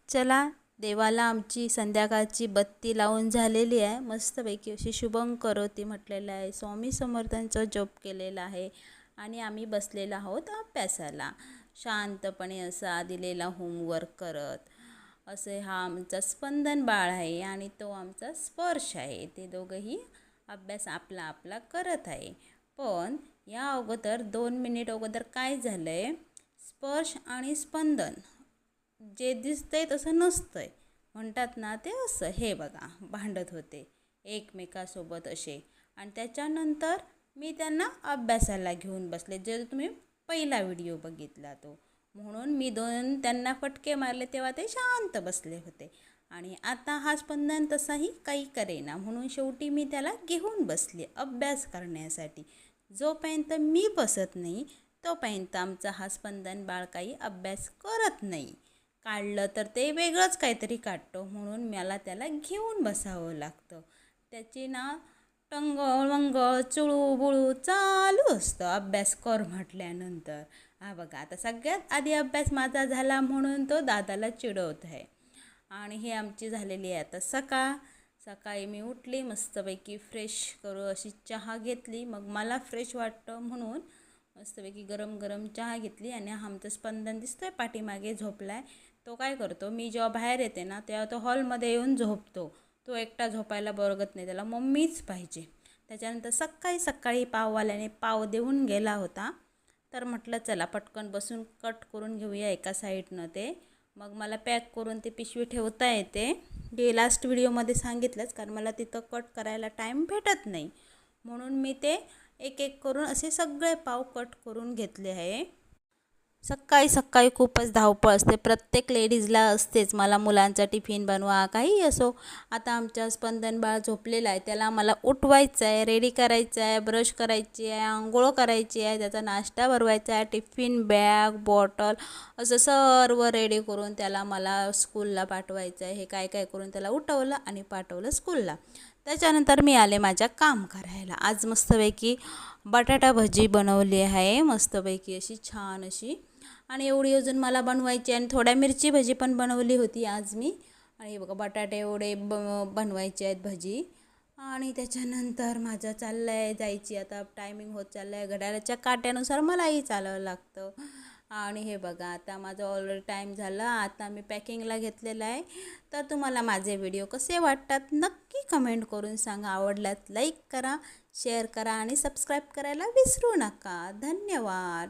चला, देवाला आमची संध्याकाळची बत्ती लावून झालेली आहे. मस्तपैकी अशी शुभंकरोती म्हटलेलं आहे. स्वामी समर्थांचा जप केलेला आहे आणि आम्ही बसलेलो आहोत अभ्यासाला. शांतपणे असा दिलेला होमवर्क करत. असे हा आमचा स्पंदन बाळ आहे आणि तो आमचा स्पर्श आहे. ते दोघंही अभ्यास आपला आपला करत आहे. पण या अगोदर 2 मिनिट अगोदर काय झालं आहे, स्पर्श आणि स्पंदन जे दिसतंय तसं नसतंय म्हणतात ना, ते असं हे बघा भांडत होते एकमेकासोबत असे. आणि त्याच्यानंतर मी त्यांना अभ्यासाला घेऊन बसले, जे तुम्ही पहिला व्हिडिओ बघितला तो. म्हणून मी त्यांना फटके मारले तेव्हा ते शांत बसले होते. आणि आता हा स्पंदन तसाही काही करेना, म्हणून शेवटी मी त्याला घेऊन बसले अभ्यास करण्यासाठी. जोपर्यंत मी बसत नाही तोपर्यंत आमचा हा स्पंदन बाळ काही अभ्यास करत नाही. काढलं तर ते वेगळंच काहीतरी काढतो, म्हणून मला त्याला घेऊन बसावं लागतं. त्याची ना टंगळ मंगळ चुळूबुळू चालू असतं अभ्यास कर म्हटल्यानंतर. हा बघा, आता सगळ्यात आधी अभ्यास माझा झाला म्हणून तो दादाला चिडवत आहे. आणि हे आमची झालेली आहे आता सकाळी मी उठली, मस्तपैकी फ्रेश करू अशी चहा घेतली. मग मला फ्रेश वाटतं म्हणून मस्तपैकी गरम गरम चहा घेतली. आणि आमचं स्पंदन दिसतोय पाठीमागे झोपला आहे. तो काय करतो, मी जेव्हा बाहेर येते ना तेव्हा तो हॉलमध्ये येऊन झोपतो. तो एकटा झोपायला बरगत नाही, त्याला मम्मीच पाहिजे. त्याच्यानंतर सकाळी पाववाल्याने पाव देऊन गेला होता, तर म्हटलं चला पटकन बसून कट करून घेऊया एका साईडनं ते. मग मला पॅक करून ते पिशवी ठेवता येते. ते लास्ट व्हिडिओमध्ये सांगितलंच, कारण मला तिथं कट करायला टाईम भेटत नाही. म्हणून मी ते एक एक करून असे सगळे पाव कट करून घेतले आहे. सकाळी खूपच धावपळ असते, प्रत्येक लेडीजला असतेच. मला मुलांचा टिफिन बनवा, काही असो. आता आमच्या स्पंदन बाळ झोपलेला आहे, त्याला मला उठवायचं आहे, रेडी करायचं आहे, ब्रश करायची आहे, आंघोळ करायची आहे, त्याचा नाश्ता भरवायचा आहे, टिफिन बॅग बॉटल असं सर्व रेडी करून त्याला मला स्कूलला पाठवायचं आहे. हे काय काय करून त्याला उठवलं आणि पाठवलं स्कूलला. त्याच्यानंतर मी आले माझ्या काम करायला. आज मस्तपैकी बटाटा भजी बनवली आहे, मस्तपैकी अशी छान अशी. आणि एवढी अजून मला बनवायची, आणि थोड्या मिरची भजी पण बनवली होती आज मी. आणि हे बघा बटाटे एवढे बनवायचे आहेत भजी. आणि त्याच्यानंतर माझं चाललं आहे जायची, आता टायमिंग होत चाललं आहे, घड्याळाच्या काट्यानुसार मलाही चालावं लागतं. आणि हे बघा आता माझं ऑलरेडी टाईम झाला, आता मी पॅकिंगला घेतलेलं आहे. तर तुम्हाला माझे व्हिडिओ कसे वाटतात नक्की कमेंट करून सांगा. आवडल्यात लाईक करा, शेअर करा आणि सबस्क्राईब करायला विसरू नका. धन्यवाद.